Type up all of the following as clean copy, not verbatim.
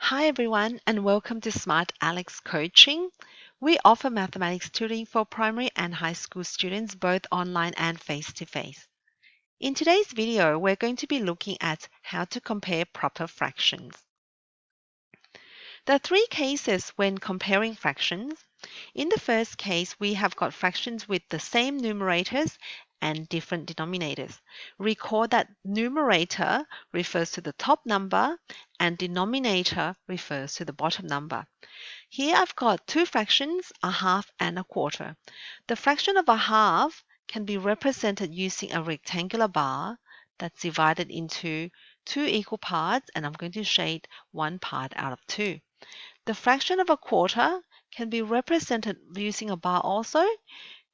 Hi everyone and welcome to Smart Alex Coaching. We offer mathematics tutoring for primary and high school students both online and face-to-face. In today's video, we're going to be looking at how to compare proper fractions. There are three cases when comparing fractions. In the first case, we have got fractions with the same numerators and different denominators. Recall that numerator refers to the top number and denominator refers to the bottom number. Here I've got two fractions, a half and a quarter. The fraction of a half can be represented using a rectangular bar that's divided into two equal parts, and I'm going to shade one part out of two. The fraction of a quarter can be represented using a bar also,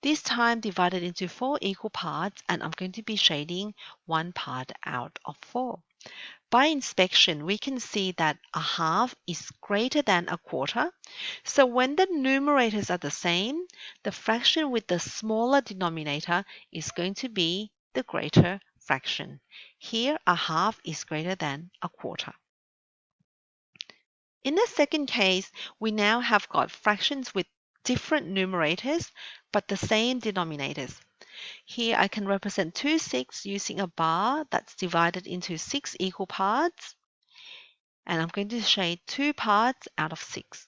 this time divided into four equal parts, and I'm going to be shading one part out of four. By inspection, we can see that a half is greater than a quarter. So when the numerators are the same, the fraction with the smaller denominator is going to be the greater fraction. Here, a half is greater than a quarter. In the second case, we now have got fractions with different numerators but the same denominators. Here I can represent 2/6 using a bar that's divided into 6 equal parts, and I'm going to shade 2 parts out of 6.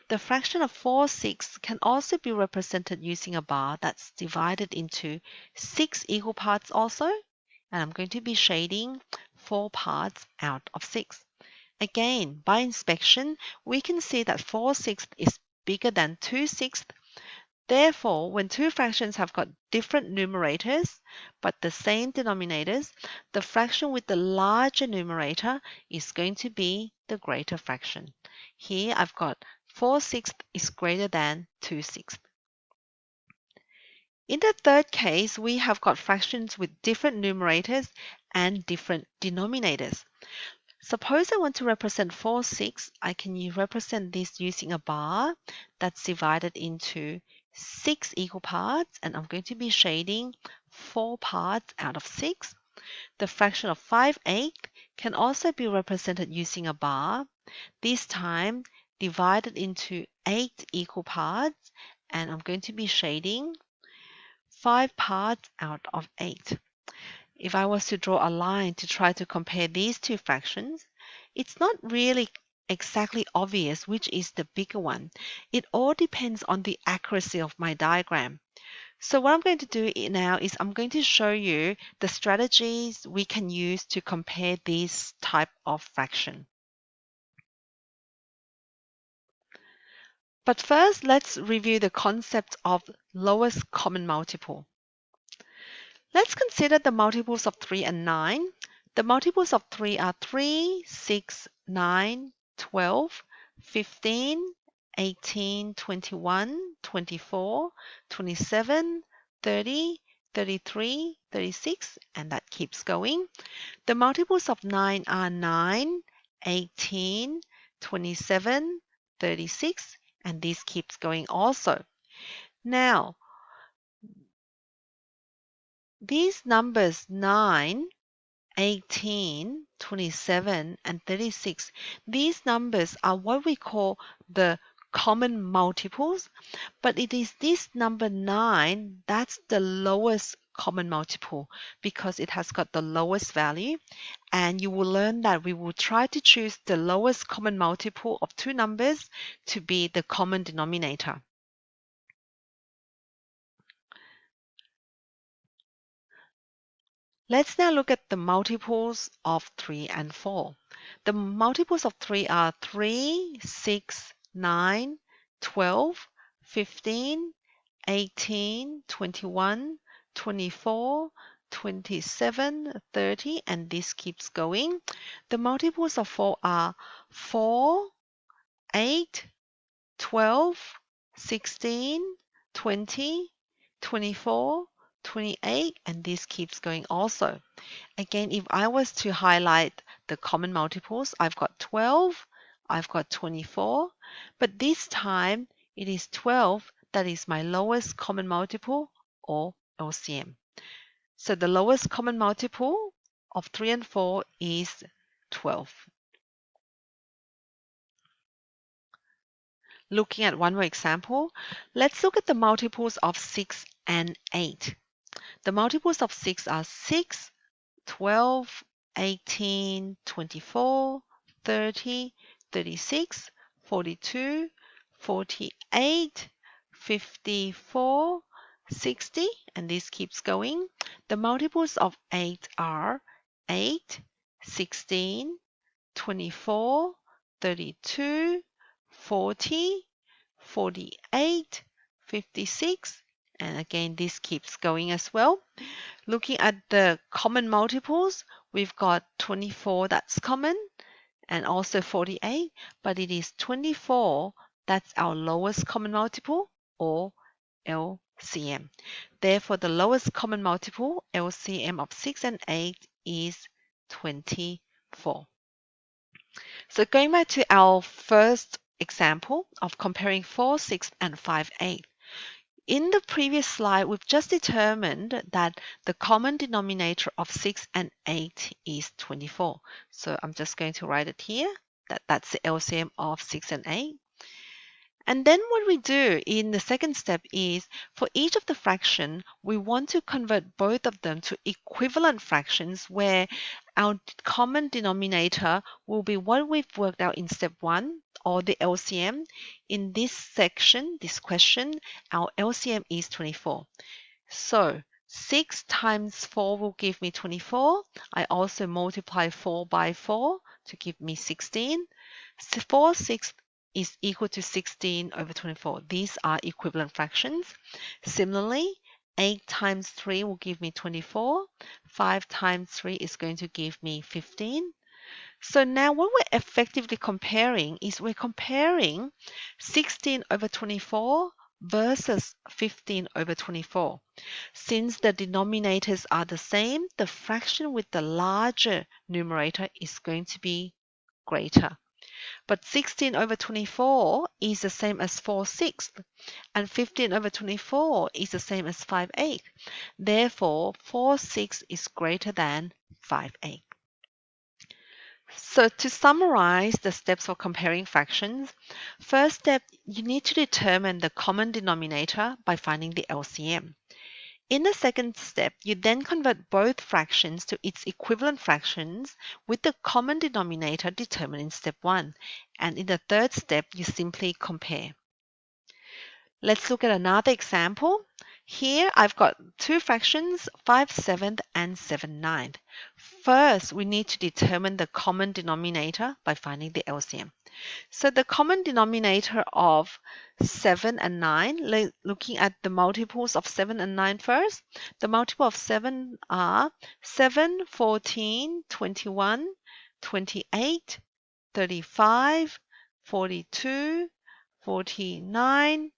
The fraction of 4/6 can also be represented using a bar that's divided into 6 equal parts also, and I'm going to be shading 4 parts out of 6. Again, by inspection, we can see that 4/6 is bigger than 2/6. Therefore, when two fractions have got different numerators but the same denominators, the fraction with the larger numerator is going to be the greater fraction. Here I've got 4/6 is greater than 2/6. In the third case, we have got fractions with different numerators and different denominators. Suppose I want to represent 4/6, I can represent this using a bar that's divided into 6 equal parts, and I'm going to be shading 4 parts out of 6. The fraction of 5/8 can also be represented using a bar, this time divided into 8 equal parts, and I'm going to be shading 5 parts out of 8. If I was to draw a line to try to compare these two fractions, it's not really exactly obvious which is the bigger one. It all depends on the accuracy of my diagram. So what I'm going to do now is I'm going to show you the strategies we can use to compare this type of fraction. But first, let's review the concept of lowest common multiple. Let's consider the multiples of 3 and 9. The multiples of 3 are 3, 6, 9, 12, 15, 18, 21, 24, 27, 30, 33, 36, and that keeps going. The multiples of 9 are 9, 18, 27, 36, and this keeps going also. Now, these numbers 9, 18, 27, and 36, these numbers are what we call the common multiples, but it is this number 9 that's the lowest common multiple because it has got the lowest value, and you will learn that we will try to choose the lowest common multiple of two numbers to be the common denominator. Let's now look at the multiples of 3 and 4. The multiples of 3 are 3, 6, 9, 12, 15, 18, 21, 24, 27, 30, and this keeps going. The multiples of 4 are 4, 8, 12, 16, 20, 24, 28, and this keeps going also. Again, if I was to highlight the common multiples, I've got 12, I've got 24, but this time it is 12 that is my lowest common multiple, or LCM. So the lowest common multiple of 3 and 4 is 12. Looking at one more example, let's look at the multiples of 6 and 8. The multiples of 6 are 6, 12, 18, 24, 30, 36, 42, 48, 54, 60, and this keeps going. The multiples of 8 are 8, 16, 24, 32, 40, 48, 56, and again this keeps going as well. Looking at the common multiples, we've got 24 that's common and also 48, but it is 24 that's our lowest common multiple or LCM. Therefore, the lowest common multiple LCM of 6 and 8 is 24. So going back to our first example of comparing 4, 6, and 5, 8. In the previous slide, we've just determined that the common denominator of 6 and 8 is 24. So I'm just going to write it here, that's the LCM of 6 and 8. And then what we do in the second step is, for each of the fraction, we want to convert both of them to equivalent fractions where our common denominator will be what we've worked out in step 1, or the LCM. In this section, this question, our LCM is 24. So 6 times 4 will give me 24. I also multiply 4 by 4 to give me 16. 4 6 is equal to 16 over 24. These are equivalent fractions. Similarly, 8 times 3 will give me 24. 5 times 3 is going to give me 15. So now what we're effectively comparing is we're comparing 16 over 24 versus 15 over 24. Since the denominators are the same, the fraction with the larger numerator is going to be greater. But 16 over 24 is the same as 4 sixths, and 15 over 24 is the same as 5 eighths. Therefore, 4 sixths is greater than 5 eighths. So to summarize the steps for comparing fractions, first step, you need to determine the common denominator by finding the LCM. In the second step, you then convert both fractions to its equivalent fractions with the common denominator determined in step 1. And in the third step, you simply compare. Let's look at another example. Here I've got two fractions, 5/7 and 7/9. First, we need to determine the common denominator by finding the LCM. So the common denominator of 7 and 9, looking at the multiples of 7 and 9 first. The multiple of 7 are 7, 14, 21, 28, 35, 42, 49,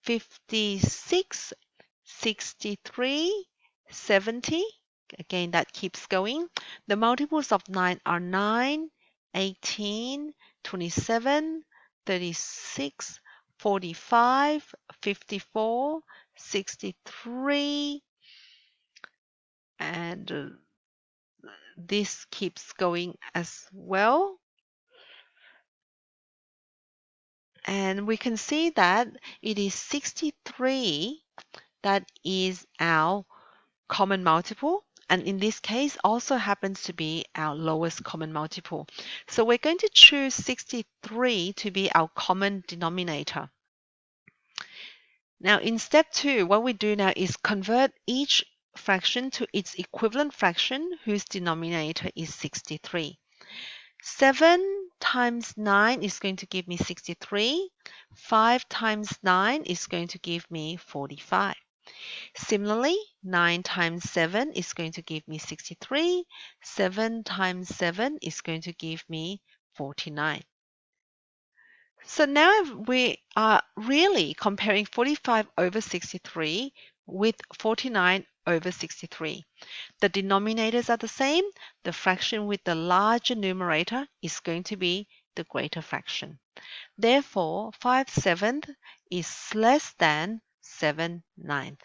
56, 63, 70. Again, that keeps going. The multiples of 9 are 9, 18, 27, 36, 45, 54, 63, and this keeps going as well. And we can see that it is 63 that is our common multiple, and in this case also happens to be our lowest common multiple. So we're going to choose 63 to be our common denominator. Now in step 2, what we do now is convert each fraction to its equivalent fraction whose denominator is 63. 7 times 9 is going to give me 63. 5 times 9 is going to give me 45. Similarly, 9 times 7 is going to give me 63. 7 times 7 is going to give me 49. So now we are really comparing 45 over 63 with 49 over 63. The denominators are the same. The fraction with the larger numerator is going to be the greater fraction. Therefore, 5/7 is less than 7/9.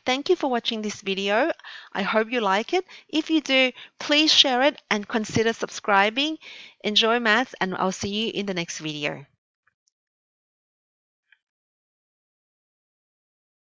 Thank you for watching this video. I hope you like it. If you do, please share it and consider subscribing. Enjoy maths, and I'll see you in the next video.